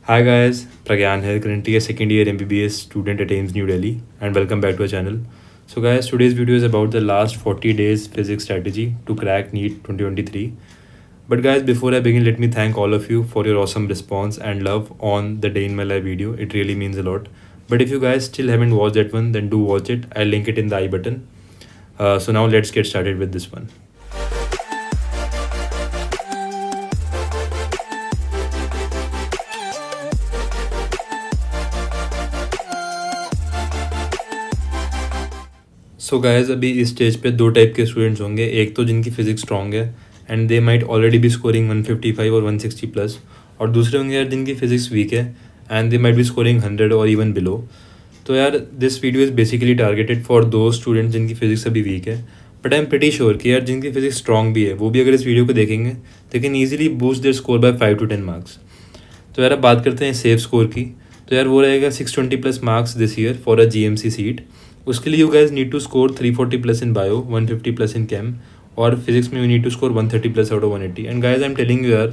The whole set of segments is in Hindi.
Hi guys, Pragyan here, currently a second year MBBS student at AIMS New Delhi, and welcome back to our channel. So guys, today's video is about the last 40 days physics strategy to crack NEET 2023. But guys, before I begin, let me thank all of you for your awesome response and love on the Day in My Life video. It really means a lot. But if you guys still haven't watched that one, then do watch it. I'll link it in the I button. So now let's get started with this one. So guys अभी इस स्टेज पे दो टाइप के स्टूडेंट्स होंगे. एक तो जिनकी फिजिक्स स्ट्रॉन्ग है and they might already B scoring 155 और 160 प्लस, और दूसरे होंगे यार जिनकी फिजिक्स वीक है and they might be scoring 100 और इवन बिलो. तो यार this video is basically targeted for दो स्टूडेंट्स जिनकी फिजिक्स अभी वीक है, but I am pretty sure कि यार जिनकी फिजिक्स स्ट्रॉन्ग भी है वो भी अगर इस वीडियो को देखेंगे they can easily boost their score bye 5 to 10 marks. तो यार अब बात करते हैं सेफ स्कोर की. तो यार वो रहेगा 620 plus marks this year for a GMC seat. उसके लिए you guys need to score 340 plus in bio, 150 plus in chem, और फिजिक्स में you need to score 130 plus out of 180. And guys I am telling you यार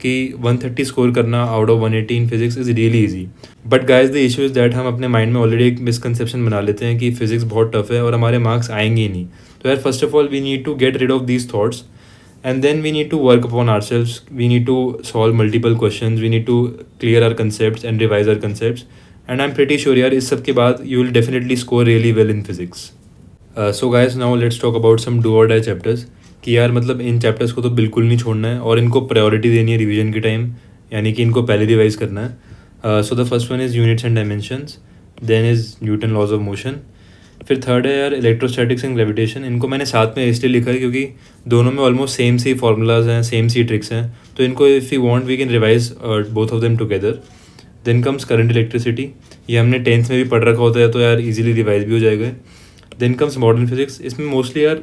कि 130 स्कोर करना out of 180 in physics is really easy. But guys the issue is that हम अपने माइंड में ऑलरेडी एक मिसकंसेप्शन बना लेते हैं कि फिजिक्स बहुत टफ है और हमारे मार्क्स आएंगे ही नहीं. तो यार first of all we need to get rid of these thoughts and then we need to work upon ourselves. We need to solve multiple questions, we need to clear our concepts and revise our concepts, and I'm pretty sure यार इस सब के बाद you will definitely score really well in physics. So guys, now let's talk about some do or die chapters. कि यार मतलब इन चैप्टर्स को तो बिल्कुल नहीं छोड़ना है और इनको प्रायोरिटी देनी है रिवीजन के टाइम, यानी कि इनको पहले रिवाइज करना है. So the first one is units and dimensions, then is Newton laws of motion, फिर थर्ड है यार इलेक्ट्रोस्टैटिक्स एंड ग्रेविटेशन. इनको मैंने साथ में इसलिए लिखा है क्योंकि दोनों में ऑलमोस्ट सेम सी फार्मूलाज हैं, सेम सी ट्रिक्स हैं, तो इनको if you want we can revise both of them together. Then comes current electricity, ये हमने 10th में भी पढ़ रखा होता है तो यार इजीली रिवाइज भी हो जाएगा. देन कम्स मॉडर्न फिजिक्स, इसमें मोस्टली यार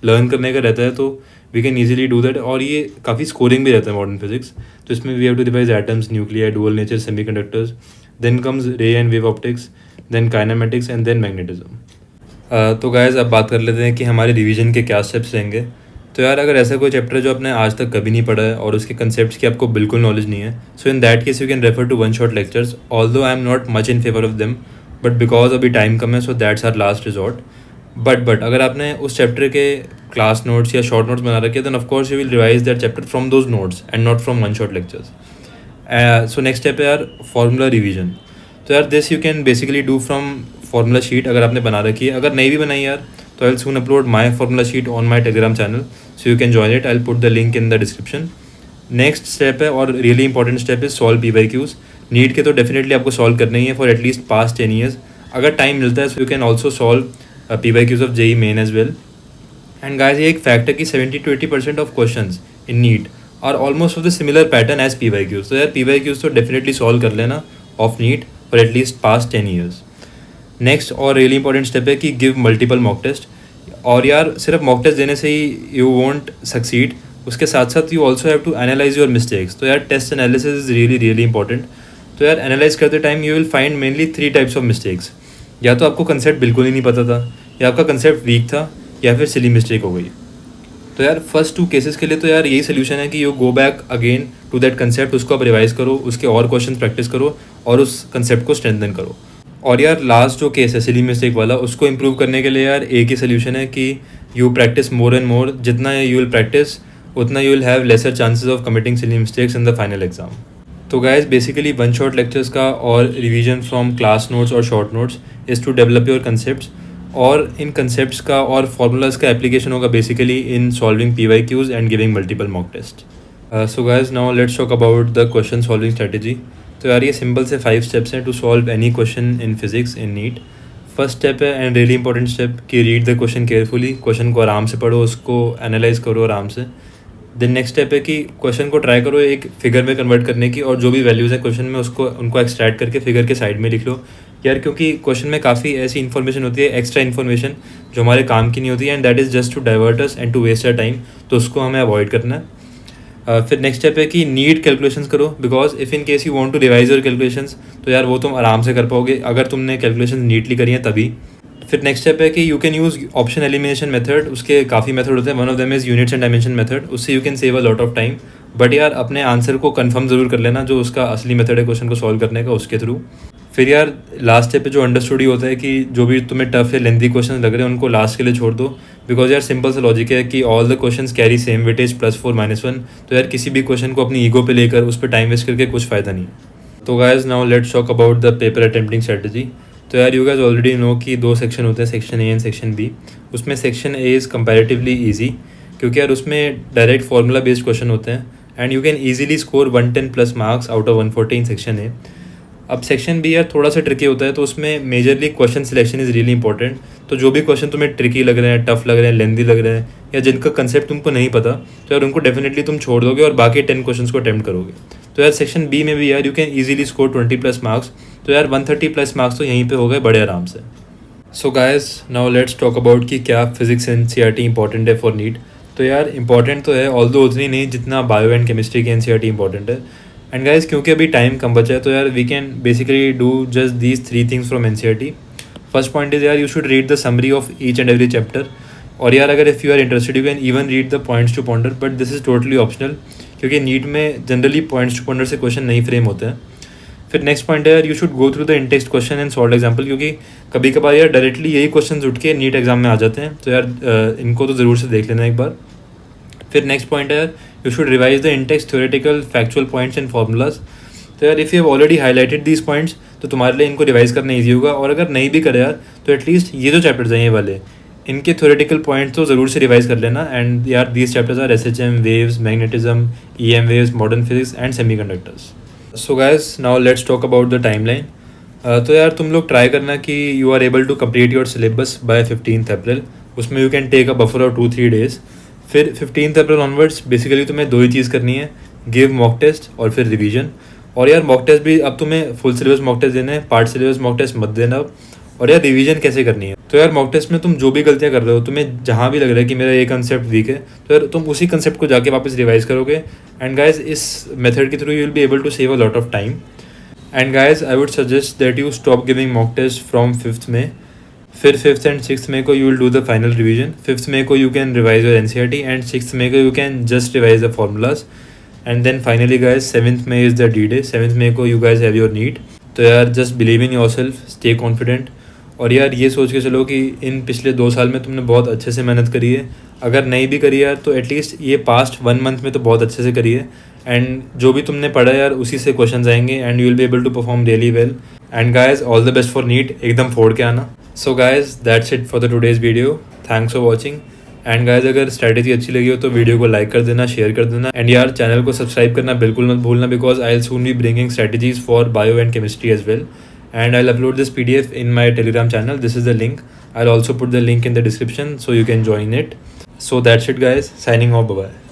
लर्न करने का रहता है तो we can easily do that, और ये काफ़ी स्कोरिंग भी रहता है मॉडर्न फिजिक्स. तो इसमें we have to revise atoms, nuclear, dual nature, semiconductors. Then comes ray and wave optics, then kinematics and then magnetism. तो गाइज़ अब बात कर लेते हैं कि हमारे रिवीजन के क्या स्टेप्स रहेंगे. तो यार अगर ऐसा कोई चैप्टर जो आपने आज तक कभी नहीं पढ़ा है और उसके कंसेप्ट्स की आपको बिल्कुल नॉलेज नहीं है, so in that case you can refer to one shot lectures. Although I am not much in favour of them, but because अभी टाइम कम है so that's our last resort. But अगर आपने उस चैप्टर के क्लास नोट्स या शॉर्ट नोट्स बना रखे then of course you will revise that chapter from those notes and not from one shot lectures. So next step है यार फार्मूला रिवीजन. तो यार this you can basically do from formula sheet अगर आपने बना रखी है. अगर नहीं भी बनाई यार तो I will soon upload my formula sheet on my Telegram channel, so you can join it. I will put the link in the description. Next step है और really important step is solve PYQs. NEET के तो डेफिनेटली आपको सॉल्व करना ही है फॉर एटलीस्ट पास्ट 10 years. अगर टाइम मिलता है so you can also solve PYQs of JEE Main as well. And guys ये एक फैक्ट है कि 70 to 80% of question in NEET are almost of the similar pattern as PYQs. तो यार PYQs तो डेफिनेटली सॉल्व कर लेना of NEET for at least past 10 years. Next और रियली इंपॉर्टेंट स्टेप है कि गिव मल्टीपल मॉक टेस्ट. और यार सिर्फ मॉक टेस्ट देने से ही यू वोंट सक्सीड, उसके साथ साथ you also have to analyse your mistakes. तो यार test analysis is really important. तो यार एनालाइज करते time you will find mainly 3 types of mistakes. या तो आपको कंसेप्ट बिल्कुल ही नहीं पता था, या आपका कंसेप्ट वीक था, या फिर सिली मिस्टेक हो गई. तो यार फर्स्ट 2 केसेस के लिए तो यार यही सोल्यूशन है कि you go back again to that concept, उसको आप रिवाइज करो, उसके और क्वेश्चन प्रैक्टिस करो और उस कंसेप्ट को स्ट्रेंथन करो. और यार लास्ट जो केस है सिली मिस्टेक वाला, उसको इम्प्रूव करने के लिए यार एक ही सोल्यूशन है कि you practise more and more. जितना यू विल प्रैक्टिस उतना you will have lesser chances of committing silly mistakes in the final exam. तो guys basically one shot lectures का और रिवीजन फ्रॉम क्लास नोट्स और short notes is to develop your concepts, और इन कंसेप्ट्स का और फार्मूलाज का एप्लीकेशन होगा basically in solving PYQs and giving multiple mock test. So guys now let's talk about the question solving strategy. तो यार ये सिंपल से 5 steps हैं to solve any question in physics in NEET. First step है एंड रियली इंपॉर्टेंट स्टेप कि read the question carefully. Question को आराम से पढ़ो, उसको एनालाइज करो आराम से. देन नेक्स्ट स्टेप है कि क्वेश्चन को ट्राई करो एक फिगर में कन्वर्ट करने की, और जो भी वैल्यूज़ हैं क्वेश्चन में उनको एक्सट्रैक्ट करके फिगर के साइड में लिख लो यार, क्योंकि क्वेश्चन में काफ़ी ऐसी इन्फॉर्मेशन होती है, एक्स्ट्रा इन्फॉर्मेशन जो हमारे काम की नहीं होती है, and that is just to divert us and to waste our time. तो उसको हमें अवॉइड करना है. फिर नेक्स्ट स्टेप है कि नीट कैलकुलेशंस करो, because if in case you want to revise your calculations तो यार वो तुम आराम से कर पाओगे अगर तुमने कैलकुलेशन नीटली करी है तभी. फिर नेक्स्ट स्टेप है कि you can use option elimination method. उसके काफ़ी मेथड होते हैं, one of them is units and dimension method. उससे you can save a lot of time. But यार अपने आंसर को कंफर्म ज़रूर कर लेना, जो उसका असली मेथड है क्वेश्चन को सॉल्व करने का, उसके थ्रू। फिर यार लास्ट स्टेप पे जो अंडरस्टूड ही होता है कि जो भी तुम्हें टफ या लेंथी क्वेश्चन लग रहे हैं उनको लास्ट के लिए छोड़ दो, बिकॉज यार सिंपल सा लॉजिक है कि all the questions carry same weightage +4 -1। तो यार किसी भी क्वेश्चन को अपनी ईगो पे लेकर उस पर टाइम वेस्ट करके कुछ फ़ायदा नहीं। तो guys now let's talk about the paper attempting strategy. तो यार यू गाइज ऑलरेडी नो कि 2 सेक्शन होते हैं, section A and section B. उसमें section A is comparatively easy, क्योंकि यार उसमें डायरेक्ट फार्मूला बेस्ड क्वेश्चन होते हैं and you can easily score 110+ marks out of 140 in section A. अब सेक्शन बी यार थोड़ा सा ट्रिकी होता है, तो उसमें majorly question selection is really important. तो जो भी क्वेश्चन तुम्हें ट्रिकी लग रहे हैं, टफ लग रहे हैं, लेंदी लग रहे हैं, या जिनका कंसेप्ट तुमको नहीं पता, तो यार उनको डेफिनेटली तुम छोड़ दोगे और बाकी 10 क्वेश्चन को अटैम्प्ट करोगे। तो यार सेक्शन बी में भी यार you can easily score 20+ marks. तो यार 130+ मार्क्स तो यहीं पे हो गए बड़े आराम से। So guys now let's talk about कि क्या फिजिक्स एनसीईआरटी इंपॉर्टेंट है फॉर नीट। तो यार इंपॉर्टेंट तो है, ऑल्दो उतनी नहीं जितना बायो एंड केमिस्ट्री की एनसीईआरटी इंपॉर्टेंट है। एंड गाइस क्योंकि अभी टाइम कम बचा है, तो यार we can basically do just these 3 things from NCERT. First point is यार you should read the summary of each and every chapter. और यार अगर if you are interested you can even read the points to ponder, but this is totally optional, क्योंकि नीट में जनरली पॉइंट्स टू पॉन्डर से क्वेश्चन नहीं फ्रेम होते हैं। फिर नेक्स्ट पॉइंट है यार you should go through the intext question and solve example, क्योंकि कभी कभार यार डायरेक्टली यही क्वेश्चन उठ के नीट एग्जाम में आ जाते हैं। तो यार इनको तो ज़रूर से देख लेना एक बार। फिर नेक्स्ट पॉइंट है यार you should revise the in-text theoretical factual points and formulas. तो यार if you have already highlighted these points तो तुम्हारे लिए इनको रिवाइज करना ईजी होगा। और अगर नहीं भी करे यार तो एटलीस्ट ये जो चैप्टर्स हैं ये वाले, इनके थ्योरेटिकल पॉइंट्स तो ज़रूर से रिवाइज कर लेना। एंड यार these chapters are SHM, waves, magnetism, EM waves, modern physics and semiconductors. So guys now let's talk about the timeline. तो यार तुम लोग ट्राई करना कि you are able to complete your syllabus by 15 April. उसमें you can take a buffer of 2-3 days. फिर 15 अप्रैल ऑनवर्ड्स बेसिकली तुम्हें 2 ही चीज़ करनी है, गिव मॉक टेस्ट और फिर रिवीजन। और यार मॉक टेस्ट भी अब तुम्हें फुल सिलेबस मॉक टेस्ट देना है, पार्ट सिलेबस मॉक टेस्ट मत देना अब। और यार रिवीजन कैसे करनी है, तो यार मॉक टेस्ट में तुम जो भी गलतियाँ कर रहे हो, तुम्हें जहाँ भी लग रहा है कि मेरा ये कंसेप्ट वीक है, तो यार तुम उसी कंसेप्ट को जाके वापस रिवाइज करोगे। एंड गाइज इस मेथड के through you will be able to save a lot of time. And guys I would suggest that you stop giving mock test from 5th May। फिर 5th एंड 6th May को you will do the final revision. 5th May को you can revise your NCERT and 6th May को you can just revise the formulas. And then finally guys 7th May is the D-Day। 7th May को you guys have your NEET. तो यार just believe in yourself, stay confident. और यार ये सोच के चलो कि इन पिछले 2 साल में तुमने बहुत अच्छे से मेहनत करी है। अगर नहीं भी करी यार तो एटलीस्ट ये पास्ट 1 मंथ में तो बहुत अच्छे से करी है। एंड जो भी तुमने पढ़ा यार उसी से क्वेश्चन आएंगे and you will be able to perform really well. And guys all the best for NEET, एकदम फोड़ के आना। So guys that's it for the today's video. Thanks for watching. And guys अगर स्ट्रैटेजी अच्छी लगी हो तो वीडियो को लाइक कर देना, शेयर कर देना। एंड यार चैनल को सब्सक्राइब करना बिल्कुल मत भूलना, because I will soon be bringing strategies for bio and chemistry as well. And I'll upload this PDF in my Telegram channel. This is the link. I'll also put the link in the description so you can join it. So that's it guys. Signing off. Bye bye.